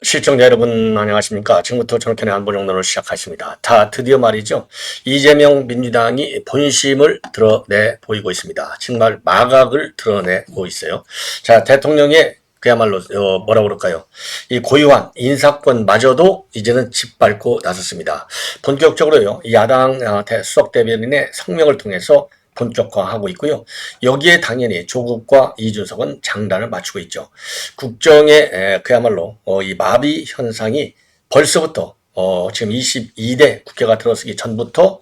시청자 여러분 안녕하십니까. 지금부터 정권의 안보정론을 시작하십니다. 드디어 말이죠. 이재명 민주당이 본심을 드러내 보이고 있습니다. 정말 마각을 드러내고 있어요. 자, 대통령의 그야말로 뭐라고 그럴까요? 이 고유한 인사권마저도 이제는 짓밟고 나섰습니다. 본격적으로요. 야당 수석 대변인의 성명을 통해서 본격화하고 있고요. 여기에 당연히 조국과 이준석은 장단을 맞추고 있죠. 국정의 그야말로 이 마비 현상이 벌써부터 지금 22대 국회가 들어서기 전부터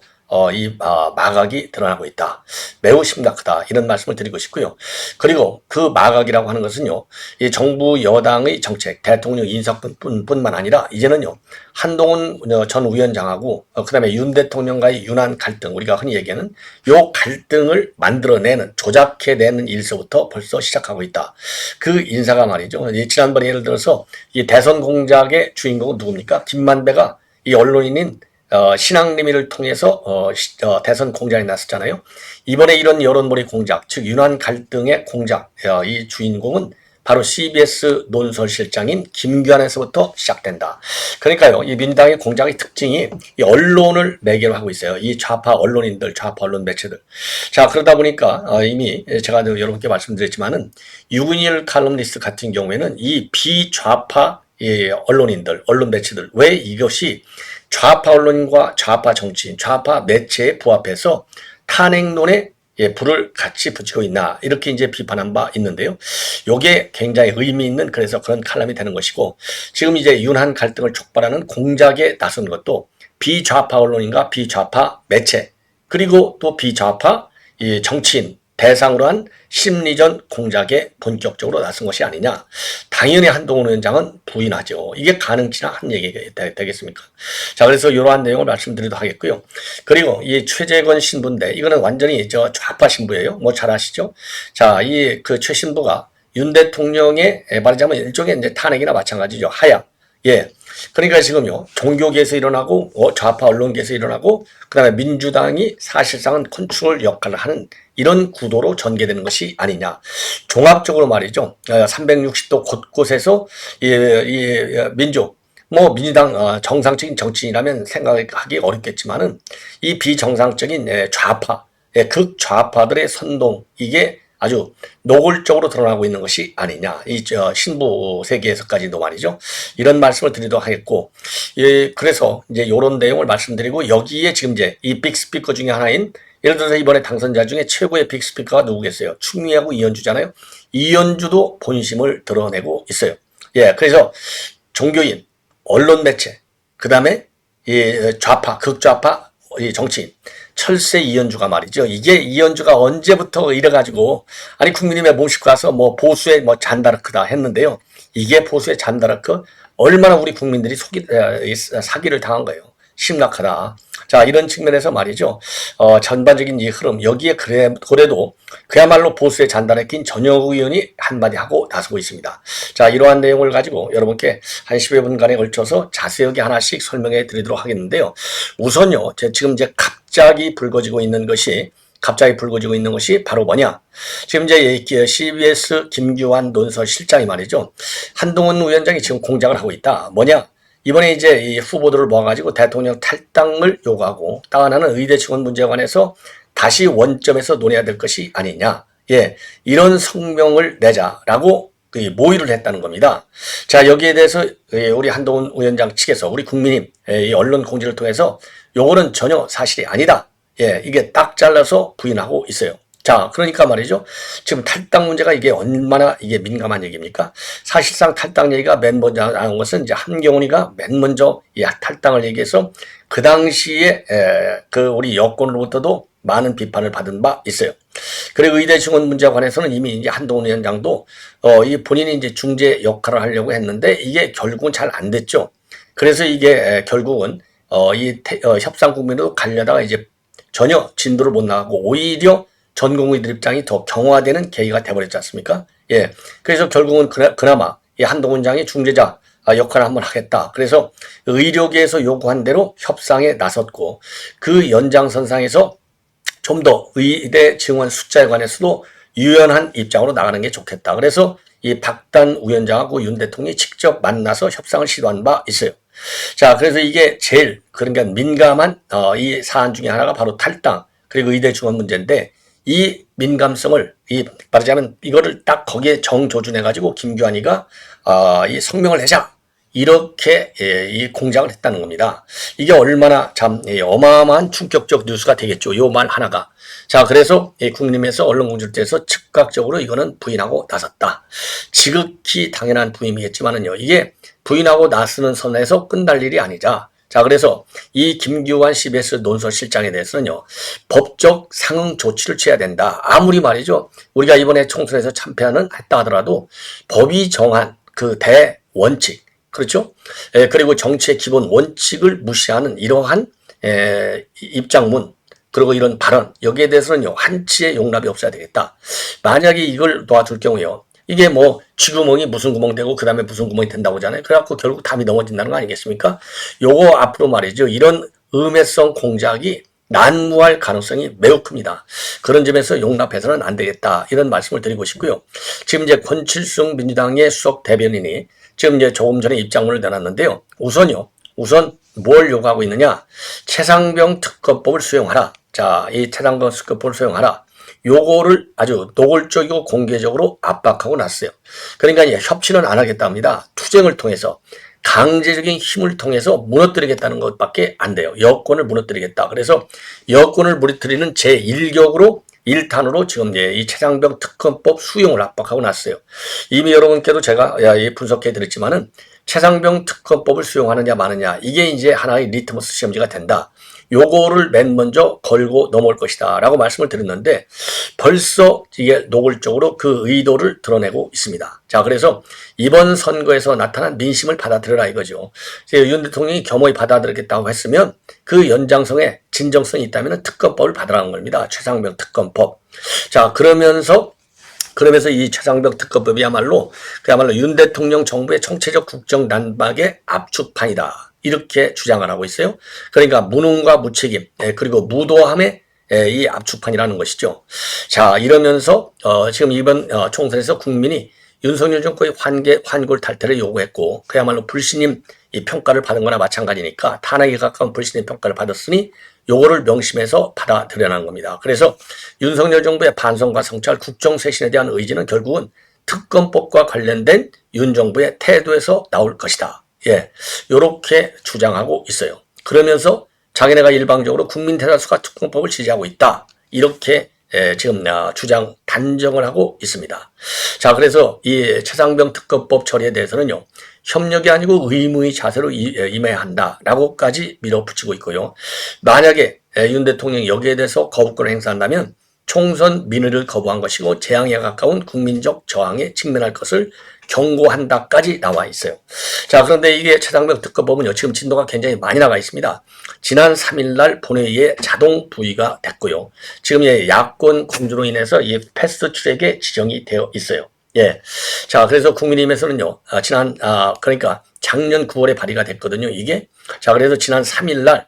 이 마각이 드러나고 있다. 매우 심각하다. 이런 말씀을 드리고 싶고요. 그리고 그 마각이라고 하는 것은요. 이 정부 여당의 정책, 대통령 인사뿐만 아니라 이제는요. 한동훈 전 위원장하고 그다음에 윤 대통령과의 윤한 갈등, 우리가 흔히 얘기하는 요 갈등을 만들어내는, 조작해내는 일서부터 벌써 시작하고 있다. 그 인사가 말이죠. 지난번에 예를 들어서 이 대선 공작의 주인공은 누굽니까? 김만배가 이 언론인인 신앙림이를 통해서 대선 공작에 나섰잖아요. 이번에 이런 여론몰이 공작, 즉 윤한 갈등의 공작, 이 주인공은 바로 CBS 논설실장인 김규환에서부터 시작된다. 그러니까요, 이 민주당의 공작의 특징이 이 언론을 매개로 하고 있어요. 이 좌파 언론인들, 좌파 언론 매체들. 자, 그러다 보니까 이미 제가 여러분께 말씀드렸지만은 유근일 칼럼니스트 같은 경우에는 이 비좌파 언론인들, 언론 매체들, 왜 이것이 좌파 언론인과 좌파 정치인, 좌파 매체에 부합해서 탄핵론에 불을 같이 붙이고 있나, 이렇게 이제 비판한 바 있는데요. 요게 굉장히 의미 있는 그래서 그런 칼럼이 되는 것이고, 지금 이제 윤한 갈등을 촉발하는 공작에 나선 것도 비좌파 언론인과 비좌파 매체, 그리고 또 비좌파 정치인 대상으로 한 심리전 공작에 본격적으로 나선 것이 아니냐. 당연히 한동훈 위원장은 부인하죠. 이게 가능치나 한 얘기가 되겠습니까? 자, 그래서 이러한 내용을 말씀드리도록 하겠고요. 그리고 이 최재권 신부인데 이거는 완전히 좌파 신부예요. 뭐 잘 아시죠? 자, 최 신부가 윤 대통령의 말하자면 일종의 이제 탄핵이나 마찬가지죠. 하야. 예. 그러니까 지금요, 종교계에서 일어나고, 좌파 언론계에서 일어나고, 그 다음에 민주당이 사실상은 컨트롤 역할을 하는 이런 구도로 전개되는 것이 아니냐. 종합적으로 말이죠. 360도 곳곳에서, 민주당, 정상적인 정치인이라면 생각하기 어렵겠지만은, 이 비정상적인 좌파, 극좌파들의 선동, 이게 아주 노골적으로 드러나고 있는 것이 아니냐. 신부 세계에서까지도 말이죠. 이런 말씀을 드리도록 하겠고, 그래서 이제 이런 내용을 말씀드리고, 여기에 지금 이제 이 빅스피커 중에 하나인, 예를 들어서 이번에 당선자 중에 최고의 빅스피커가 누구겠어요? 추미애하고 이현주잖아요. 이현주도 본심을 드러내고 있어요. 예, 그래서 종교인, 언론 매체, 그 다음에 좌파, 극좌파, 정치인, 철새 이현주가 말이죠. 이게 이현주가 언제부터 이래가지고 아니 국민의힘에 모시고 가서 뭐 보수의 잔다르크다 했는데요. 이게 보수의 잔다르크, 얼마나 우리 국민들이 사기를 당한 거예요. 심각하다. 자, 이런 측면에서 말이죠. 전반적인 이 흐름, 여기에 그래도 그야말로 보수의 잔다르크인 전혁 의원이 한마디 하고 나서고 있습니다. 자, 이러한 내용을 가지고 여러분께 한 10여 분간에 걸쳐서 자세하게 하나씩 설명해 드리도록 하겠는데요. 우선요, 지금 이제 갑자기 불거지고 있는 것이 바로 뭐냐? 지금 이제 CBS 김규환 논설실장이 말이죠. 한동훈 위원장이 지금 공작을 하고 있다. 뭐냐? 이번에 이제 이 후보들을 모아가지고 대통령 탈당을 요구하고 또 하나는 의대 지원 문제에 관해서 다시 원점에서 논해야 될 것이 아니냐. 예, 이런 성명을 내자라고 모의를 했다는 겁니다. 자, 여기에 대해서 우리 한동훈 위원장 측에서 우리 국민님 언론 공지를 통해서 요거는 전혀 사실이 아니다. 예, 이게 딱 잘라서 부인하고 있어요. 자, 그러니까 말이죠. 지금 탈당 문제가 이게 얼마나 이게 민감한 얘기입니까? 사실상 탈당 얘기가 맨 먼저 나온 것은 이제 한경훈이가 맨 먼저 이 탈당을 얘기해서 그 당시에 우리 여권으로부터도 많은 비판을 받은 바 있어요. 그리고 의대 지원 문제에 관해서는 이미 이제 한동훈 위원장도 이 본인이 이제 중재 역할을 하려고 했는데 이게 결국은 잘 안 됐죠. 그래서 이게 결국은 협상 국면으로 가려다가 이제 전혀 진도를 못 나가고 오히려 전국민들 입장이 더 경화되는 계기가 돼버렸지 않습니까? 예. 그래서 결국은 그나마 이 한동훈 장이 중재자 역할을 한번 하겠다. 그래서 의료계에서 요구한 대로 협상에 나섰고 그 연장선상에서 좀 더 의대 증원 숫자에 관해서도 유연한 입장으로 나가는 게 좋겠다. 그래서 이 박단 위원장하고 윤 대통령이 직접 만나서 협상을 시도한 바 있어요. 자, 그래서 이게 제일 그러니까 민감한 이 사안 중에 하나가 바로 탈당 그리고 의대 증원 문제인데 이 민감성을 말하자면 이거를 딱 거기에 정조준해 가지고 김규환이가 이 성명을 내자 이렇게 이 공작을 했다는 겁니다. 이게 얼마나 참 어마어마한 충격적 뉴스가 되겠죠. 요 말 하나가. 자, 그래서 국민의힘에서 언론공작대에서 즉각적으로 이거는 부인하고 나섰다. 지극히 당연한 부인이겠지만은요. 이게 부인하고 나서는 선에서 끝날 일이 아니자. 자, 그래서 이 김규환 CBS 논설실장에 대해서는요. 법적 상응 조치를 취해야 된다. 아무리 말이죠. 우리가 이번에 총선에서 참패하는 했다 하더라도 법이 정한 그 대원칙 그렇죠? 그리고 정치의 기본 원칙을 무시하는 이러한 입장문 그리고 이런 발언 여기에 대해서는요 한치의 용납이 없어야 되겠다. 만약에 이걸 놓아둘 경우에요. 이게 뭐 쥐구멍이 무슨 구멍 되고 그 다음에 무슨 구멍이 된다고 하잖아요. 그래갖고 결국 담이 넘어진다는 거 아니겠습니까? 요거 앞으로 말이죠. 이런 음해성 공작이 난무할 가능성이 매우 큽니다. 그런 점에서 용납해서는 안 되겠다. 이런 말씀을 드리고 싶고요. 지금 이제 권칠승 민주당의 수석 대변인이 지금 이제 조금 전에 입장문을 내놨는데요. 우선 뭘 요구하고 있느냐? 최상병 특검법을 수용하라. 자, 이 최상병 특검법을 수용하라. 요거를 아주 노골적이고 공개적으로 압박하고 났어요. 그러니까 이제 협치는 안 하겠다 합니다. 투쟁을 통해서 강제적인 힘을 통해서 무너뜨리겠다는 것밖에 안 돼요. 여권을 무너뜨리겠다. 그래서 여권을 무너뜨리는 제1격으로 1탄으로 지금 이 최상병 특검법 수용을 압박하고 났어요. 이미 여러분께도 제가 분석해 드렸지만은 최상병 특검법을 수용하느냐 마느냐 이게 이제 하나의 리트머스 시험지가 된다. 요거를 맨 먼저 걸고 넘어올 것이다 라고 말씀을 드렸는데 벌써 이게 노골적으로 그 의도를 드러내고 있습니다. 자, 그래서 이번 선거에서 나타난 민심을 받아들여라 이거죠. 윤 대통령이 겸허히 받아들였겠다고 했으면 그 연장성에 진정성이 있다면 특검법을 받으라는 겁니다. 최상병 특검법. 자, 그러면서 이 최상병 특검법이야말로 그야말로 윤 대통령 정부의 총체적 국정 난박의 압축판이다. 이렇게 주장을 하고 있어요. 그러니까 무능과 무책임 그리고 무도함의 이 압축판이라는 것이죠. 자, 이러면서 지금 이번 총선에서 국민이 윤석열 정권의 환골 탈퇴를 요구했고 그야말로 불신임 이 평가를 받은 거나 마찬가지니까 탄핵에 가까운 불신임 평가를 받았으니 요거를 명심해서 받아들여라는 겁니다. 그래서 윤석열 정부의 반성과 성찰 국정쇄신에 대한 의지는 결국은 특검법과 관련된 윤 정부의 태도에서 나올 것이다. 예, 요렇게 주장하고 있어요. 그러면서 자기네가 일방적으로 국민 대다수가 특검법을 지지하고 있다. 이렇게 지금 주장 단정을 하고 있습니다. 자, 그래서 이 최상병 특검법 처리에 대해서는요. 협력이 아니고 의무의 자세로 임해야 한다라고까지 밀어붙이고 있고요. 만약에 윤 대통령이 여기에 대해서 거부권을 행사한다면 총선 민의를 거부한 것이고 재앙에 가까운 국민적 저항에 직면할 것을 경고한다까지 나와 있어요. 자, 그런데 이게 최상병 특검법은요. 지금 진도가 굉장히 많이 나가 있습니다. 지난 3일날 본회의에 자동 부의가 됐고요. 지금 야권 공조로 인해서 이 패스트 트랙에 지정이 되어 있어요. 예. 자, 그래서 국민의힘에서는요. 그러니까 작년 9월에 발의가 됐거든요. 이게. 자, 그래서 지난 3일날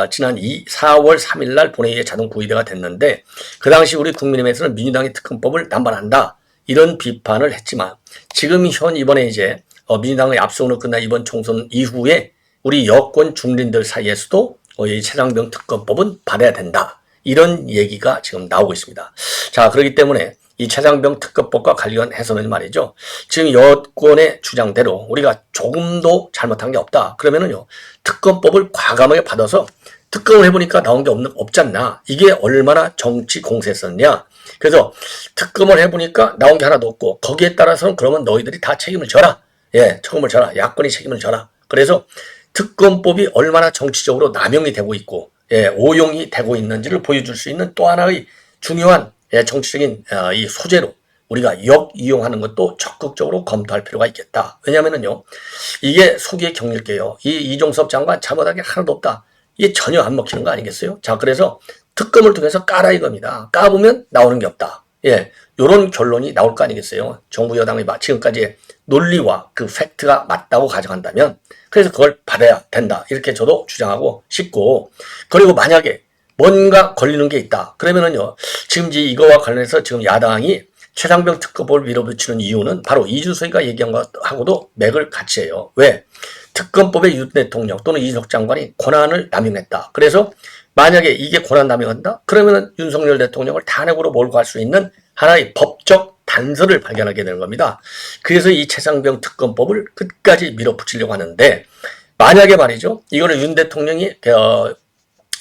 지난 4월 3일날 본회의에 자동 부의가 됐는데 그 당시 우리 국민의힘에서는 민주당이 특검법을 남발한다. 이런 비판을 했지만 지금 이번에 이제 민주당의 압승으로 끝난 이번 총선 이후에 우리 여권 중진들 사이에서도 이 최상병 특검법은 받아야 된다. 이런 얘기가 지금 나오고 있습니다. 자, 그렇기 때문에 이 최상병 특검법과 관련해서는 말이죠. 지금 여권의 주장대로 우리가 조금도 잘못한 게 없다. 그러면은요, 특검법을 과감하게 받아서 특검을 해보니까 나온 게 없지 않나. 이게 얼마나 정치 공세였냐. 그래서 특검을 해보니까 나온 게 하나도 없고 거기에 따라서는 그러면 너희들이 다 책임을 져라. 예, 책임을 져라. 야권이 책임을 져라. 그래서 특검법이 얼마나 정치적으로 남용이 되고 있고 오용이 되고 있는지를 보여줄 수 있는 또 하나의 중요한 정치적인 이 소재로 우리가 역이용하는 것도 적극적으로 검토할 필요가 있겠다. 왜냐하면요, 이게 속이 경일게요. 이 이종섭 장관 잘못한 게 하나도 없다. 이게 전혀 안 먹히는 거 아니겠어요? 자, 그래서 특검을 통해서 까라 이겁니다. 까보면 나오는 게 없다. 예, 요런 결론이 나올 거 아니겠어요? 정부 여당이 지금까지 논리와 그 팩트가 맞다고 가정한다면 그래서 그걸 받아야 된다. 이렇게 저도 주장하고 싶고, 그리고 만약에 뭔가 걸리는 게 있다. 그러면은요, 지금 이거와 관련해서 지금 야당이 최상병 특검법을 밀어붙이는 이유는 바로 이준석이가 얘기한 것하고도 맥을 같이 해요. 왜? 특검법에 윤 대통령 또는 이준석 장관이 권한을 남용했다. 그래서 만약에 이게 권한 남용한다? 그러면은 윤석열 대통령을 탄핵으로 몰고 갈 수 있는 하나의 법적 단서를 발견하게 되는 겁니다. 그래서 이 최상병 특검법을 끝까지 밀어붙이려고 하는데, 만약에 말이죠, 이거를 윤 대통령이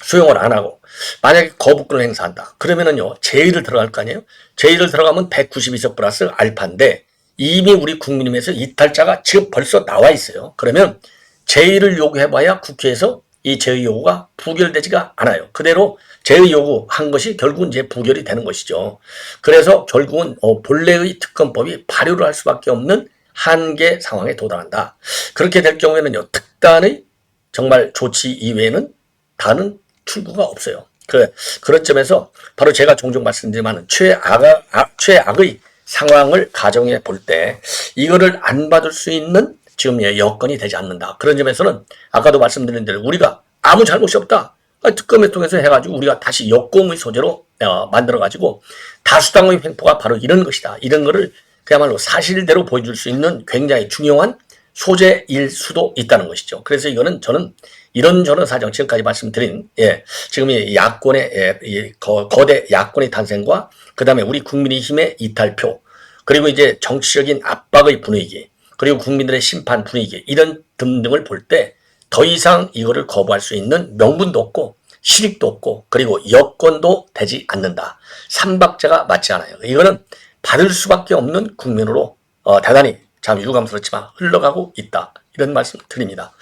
수용을 안 하고 만약에 거부권을 행사한다. 그러면은요, 제1을 들어갈 거 아니에요? 제1을 들어가면 192석 플러스 알파인데 이미 우리 국민의힘에서 이탈자가 지금 벌써 나와 있어요. 그러면 제1을 요구해봐야 국회에서 이 제의 요구가 부결되지가 않아요. 그대로 제의 요구한 것이 결국은 이제 부결이 되는 것이죠. 그래서 결국은 본래의 특검법이 발효를 할 수밖에 없는 한계 상황에 도달한다. 그렇게 될 경우에는요, 특단의 정말 조치 이외에는 다른 출구가 없어요. 그런 점에서 바로 제가 종종 말씀드리지만 최악의 상황을 가정해 볼 때 이거를 안 받을 수 있는 지금 여건이 되지 않는다. 그런 점에서는 아까도 말씀드린 대로 우리가 아무 잘못이 없다. 특검을 통해서 해가지고 우리가 다시 역공의 소재로 만들어가지고 다수당의 횡포가 바로 이런 것이다. 이런 거를 그야말로 사실대로 보여줄 수 있는 굉장히 중요한 소재일 수도 있다는 것이죠. 그래서 이거는 저는 이런저런 사정, 지금까지 말씀드린, 지금 이 야권의, 거대 야권의 탄생과, 그 다음에 우리 국민의힘의 이탈표, 그리고 이제 정치적인 압박의 분위기, 그리고 국민들의 심판 분위기, 이런 등등을 볼 때 더 이상 이거를 거부할 수 있는 명분도 없고, 실익도 없고, 그리고 여건도 되지 않는다. 삼박자가 맞지 않아요. 이거는 받을 수밖에 없는 국면으로, 대단히 참 유감스럽지만 흘러가고 있다. 이런 말씀 드립니다.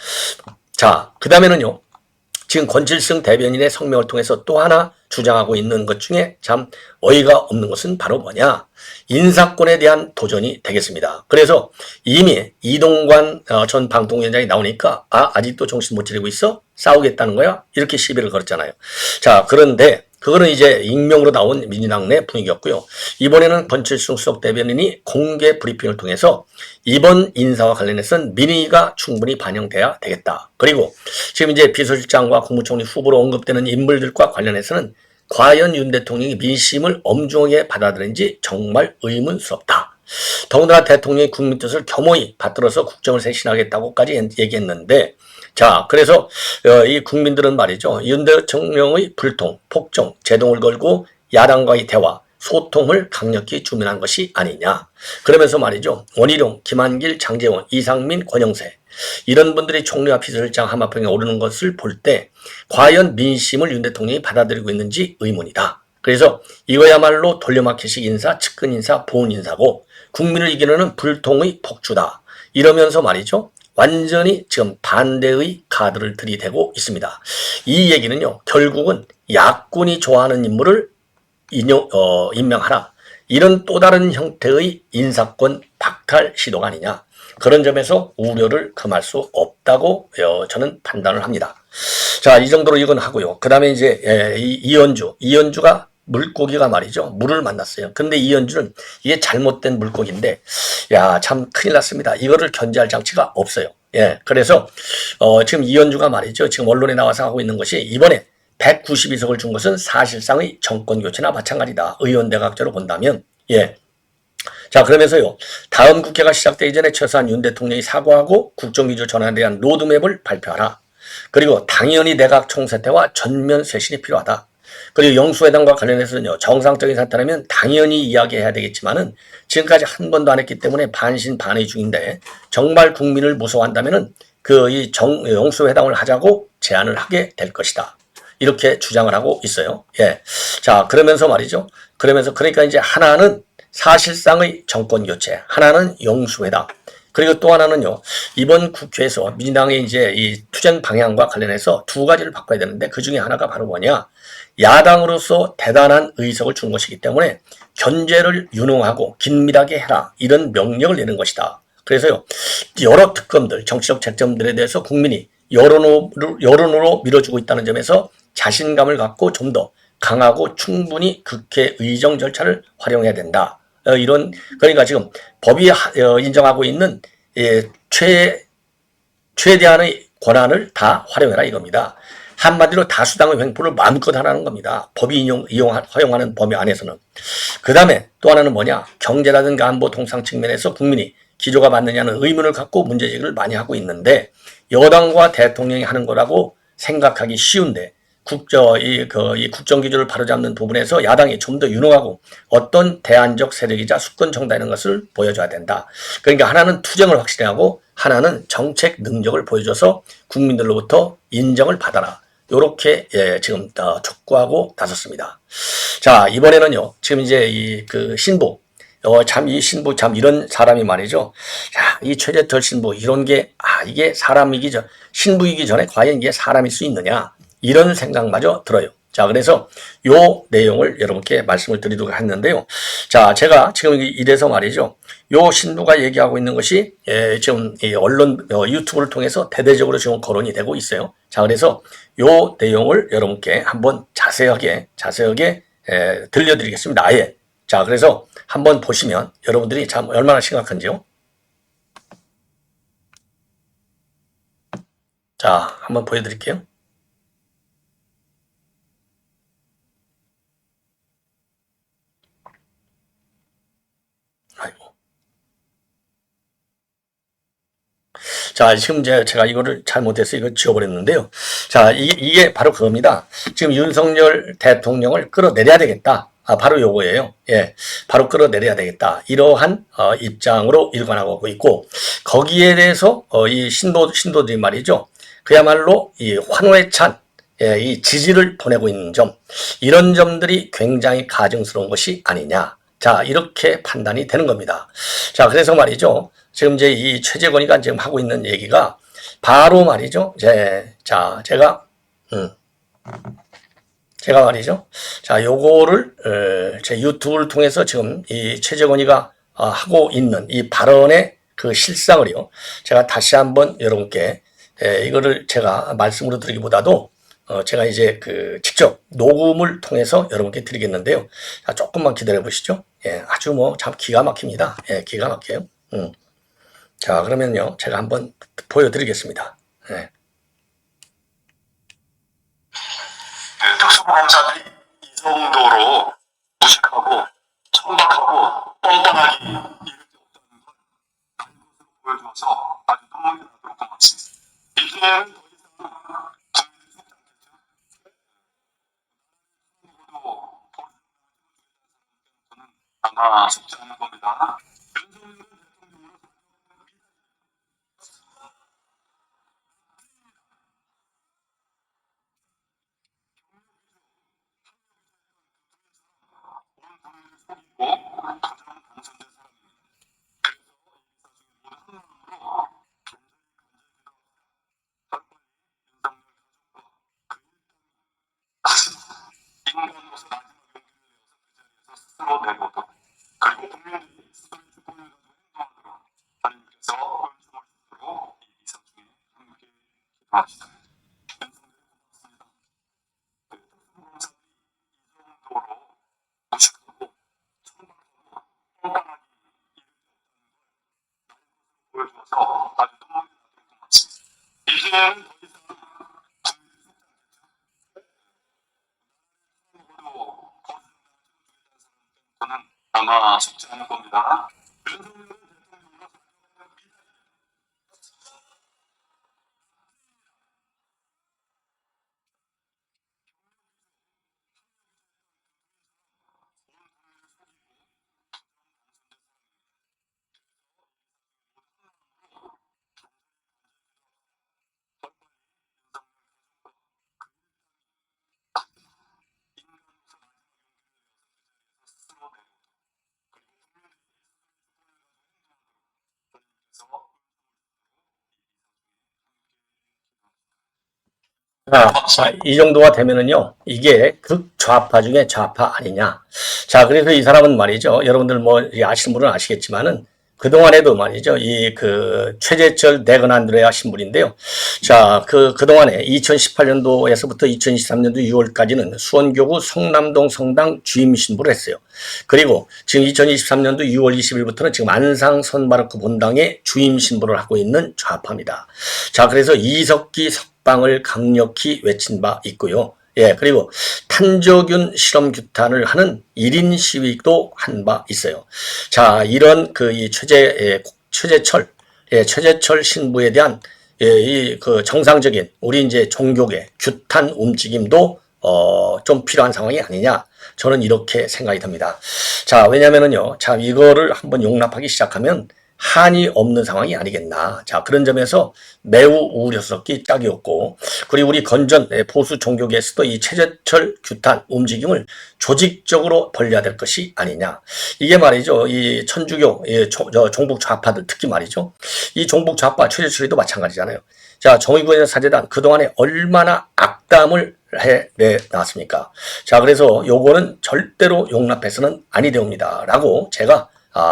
자, 그 다음에는요, 지금 권칠승 대변인의 성명을 통해서 또 하나 주장하고 있는 것 중에 참 어이가 없는 것은 바로 뭐냐? 인사권에 대한 도전이 되겠습니다. 그래서 이미 이동관 전 방통위원장이 나오니까 아직도 정신 못 차리고 있어? 싸우겠다는 거야? 이렇게 시비를 걸었잖아요. 자, 그런데 그거는 이제 익명으로 나온 민주당 내 분위기였고요. 이번에는 권칠승 수석 대변인이 공개 브리핑을 통해서 이번 인사와 관련해서는 민의가 충분히 반영돼야 되겠다. 그리고 지금 이제 비서실장과 국무총리 후보로 언급되는 인물들과 관련해서는 과연 윤 대통령이 민심을 엄중하게 받아들인지 정말 의문스럽다. 더군다나 대통령이 국민 뜻을 겸허히 받들어서 국정을 쇄신하겠다고까지 얘기했는데, 자, 그래서 이 국민들은 말이죠, 윤 대통령의 불통, 폭정, 제동을 걸고 야당과의 대화, 소통을 강력히 주문한 것이 아니냐. 그러면서 말이죠, 원희룡, 김한길, 장제원, 이상민, 권영세 이런 분들이 총리와 비서실장 하마평에 오르는 것을 볼 때 과연 민심을 윤 대통령이 받아들이고 있는지 의문이다. 그래서 이거야말로 돌려막기식 인사, 측근 인사, 보훈 인사고 국민을 이기려는 불통의 폭주다. 이러면서 말이죠, 완전히 지금 반대의 카드를 들이대고 있습니다. 이 얘기는요, 결국은 야권이 좋아하는 인물을 임명하라. 이런 또 다른 형태의 인사권 박탈 시도가 아니냐. 그런 점에서 우려를 금할 수 없다고 저는 판단을 합니다. 자, 이 정도로 이건 하고요. 그 다음에 이제 이현주가 물고기가 말이죠, 물을 만났어요. 근데 이현주는 이게 잘못된 물고기인데, 야, 참 큰일 났습니다. 이거를 견제할 장치가 없어요. 그래서 지금 이현주가 말이죠, 지금 언론에 나와서 하고 있는 것이 이번에 192석을 준 것은 사실상의 정권 교체나 마찬가지다. 의원 내각제로 본다면, 자, 그러면서요, 다음 국회가 시작되기 전에 최소한 윤 대통령이 사과하고 국정기조 전환에 대한 로드맵을 발표하라. 그리고 당연히 내각 총사퇴와 전면 쇄신이 필요하다. 그리고 영수회담과 관련해서는요, 정상적인 사태라면 당연히 이야기해야 되겠지만은 지금까지 한 번도 안 했기 때문에 반신반의 중인데, 정말 국민을 무서워한다면은 영수회담을 하자고 제안을 하게 될 것이다. 이렇게 주장을 하고 있어요. 자, 그러면서 말이죠. 그러니까 이제 하나는 사실상의 정권 교체, 하나는 영수회담. 그리고 또 하나는요, 이번 국회에서 민주당의 이제 이 투쟁 방향과 관련해서 두 가지를 바꿔야 되는데, 그 중에 하나가 바로 뭐냐? 야당으로서 대단한 의석을 준 것이기 때문에 견제를 유능하고 긴밀하게 해라. 이런 명령을 내는 것이다. 그래서요, 여러 특검들, 정치적 쟁점들에 대해서 국민이 여론으로 밀어주고 있다는 점에서 자신감을 갖고 좀 더 강하고 충분히 국회 의정 절차를 활용해야 된다. 이런 그러니까 지금 법이 인정하고 있는 최대한의 권한을 다 활용해라 이겁니다. 한마디로 다수당의 횡포를 마음껏 하라는 겁니다. 법이 허용하는 범위 안에서는. 그 다음에 또 하나는 뭐냐. 경제라든가 안보 통상 측면에서 국민이 기조가 맞느냐는 의문을 갖고 문제제기를 많이 하고 있는데 여당과 대통령이 하는 거라고 생각하기 쉬운데 이 국정기조를 바로잡는 부분에서 야당이 좀 더 유능하고 어떤 대안적 세력이자 수권 정당이라는 것을 보여줘야 된다. 그러니까 하나는 투쟁을 확실히 하고 하나는 정책 능력을 보여줘서 국민들로부터 인정을 받아라. 요렇게 지금 촉구하고 나섰습니다. 자, 이번에는요. 지금 이제 신부 참 이 신부 참 이런 사람이 말이죠. 자, 이 최재철 신부 이런 게 이게 신부이기 전에 과연 이게 사람일 수 있느냐 이런 생각마저 들어요. 자, 그래서 요 내용을 여러분께 말씀을 드리도록 했는데요. 자, 제가 지금 이래서 말이죠. 요 신부가 얘기하고 있는 것이 지금 이 언론 유튜브를 통해서 대대적으로 지금 거론이 되고 있어요. 자, 그래서 요 내용을 여러분께 한번 자세하게 들려드리겠습니다. 아예. 자, 그래서 한번 보시면 여러분들이 참 얼마나 심각한지요. 자, 한번 보여드릴게요. 자, 지금 제가 이거를 잘못해서 이거 지워버렸는데요. 자, 이게 바로 그겁니다. 지금 윤석열 대통령을 끌어내려야 되겠다. 바로 요거예요. 예. 바로 끌어내려야 되겠다. 이러한, 입장으로 일관하고 있고, 거기에 대해서, 이 신도들이 말이죠. 그야말로 이 환호에 찬, 이 지지를 보내고 있는 점, 이런 점들이 굉장히 가증스러운 것이 아니냐. 자, 이렇게 판단이 되는 겁니다. 자, 그래서 말이죠. 지금 이제 이 최재권이가 지금 하고 있는 얘기가 바로 말이죠. 제가 말이죠. 자, 요거를 제 유튜브를 통해서 지금 이 최재권이가 하고 있는 이 발언의 그 실상을요. 제가 다시 한번 여러분께 이거를 제가 말씀으로 드리기보다도 제가 이제 직접 녹음을 통해서 여러분께 드리겠는데요. 자, 조금만 기다려 보시죠. 예, 아주 참 기가 막힙니다. 예, 기가 막혀요. 자, 그러면요. 제가 한번 보여드리겠습니다. 예. 특수보험사들이 이 정도로 무식하고 천박하고 뻔뻔하기 이를 데 없다는 걸 다른 것으로 보여줘서 아주 눈물이 나도록 한 것입니다. 이제는 더 이상 국민들이 속지 않겠죠. 누구도 저는 아마 속지 않을 겁니다. 윤석열은 대통령으로 온 국민을 속이고 가장 당선된 사람입니다. 그래서 이 사중에 모두 한 마음으로 인간으로서 마지막 용기를 내어서 그 자리에서 스스로 내보도록 그리고 국민들이 스스로의 주권을 가지고 행동하도록 하나님께서 은총을 주도록 이 이사중에 함께 기도합시다. 윤석열이 고맙습니다. 특수보험사들이 이 정도로 무식하고 천박하고 뻔뻔하기 이를 데 없다는 걸 보여줘서 아주 눈물이 나도록 고맙습니다. 이제는 더 이상 저는 아마 속지 않을 겁니다. 윤석열은 대통령으로 자, 이 정도가 되면은요, 이게 극좌파 중에 좌파 아니냐. 자, 그래서 이 사람은 말이죠. 여러분들 아시는 분은 아시겠지만은, 그동안에도 말이죠. 최재철 대건 안드레아 신부인데요. 자, 그동안에 2018년도에서부터 2023년도 6월까지는 수원교구 성남동 성당 주임 신부를 했어요. 그리고 지금 2023년도 6월 20일부터는 지금 안상 선바르크 본당의 주임 신부를 하고 있는 좌파입니다. 자, 그래서 이석기 석방을 강력히 외친 바 있고요. 예, 그리고 탄저균 실험 규탄을 하는 1인 시위도 한 바 있어요. 자, 이런 이 최재철 신부에 대한 정상적인 우리 이제 종교계 규탄 움직임도 좀 필요한 상황이 아니냐. 저는 이렇게 생각이 듭니다. 자, 왜냐면은요. 자, 이거를 한번 용납하기 시작하면 한이 없는 상황이 아니겠나. 자, 그런 점에서 매우 우려스럽기 딱이었고, 그리고 우리 건전 보수 종교계에서도 이 최재철 규탄 움직임을 조직적으로 벌려야 될 것이 아니냐. 이게 말이죠. 이 천주교, 종북 좌파들 특히 말이죠. 이 종북 좌파 최재철이도 마찬가지잖아요. 자, 정의구현 사재단 그동안에 얼마나 악담을 해내놨습니까? 자, 그래서 요거는 절대로 용납해서는 아니 되옵니다. 라고 제가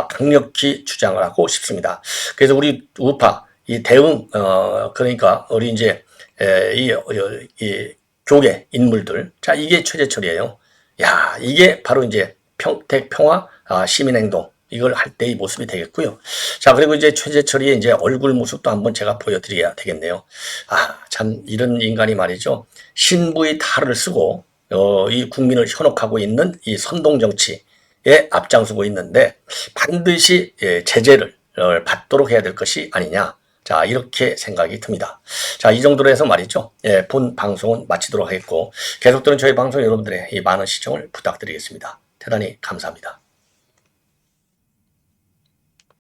강력히 주장을 하고 싶습니다. 그래서 우리 우파, 이 대응, 그러니까 우리 이제, 이 교계 인물들. 자, 이게 최재철이에요. 야, 이게 바로 이제 평택 평화 시민행동. 이걸 할 때의 모습이 되겠고요. 자, 그리고 이제 최재철이의 이제 얼굴 모습도 한번 제가 보여드려야 되겠네요. 참, 이런 인간이 말이죠. 신부의 탈을 쓰고, 이 국민을 현혹하고 있는 이 선동정치, 에 앞장서고 있는데 반드시 제재를 받도록 해야 될 것이 아니냐. 자, 이렇게 생각이 듭니다. 자, 이 정도로 해서 말이죠. 본 방송은 마치도록 하겠고 계속되는 저희 방송 여러분들의 이 많은 시청을 부탁드리겠습니다. 대단히 감사합니다.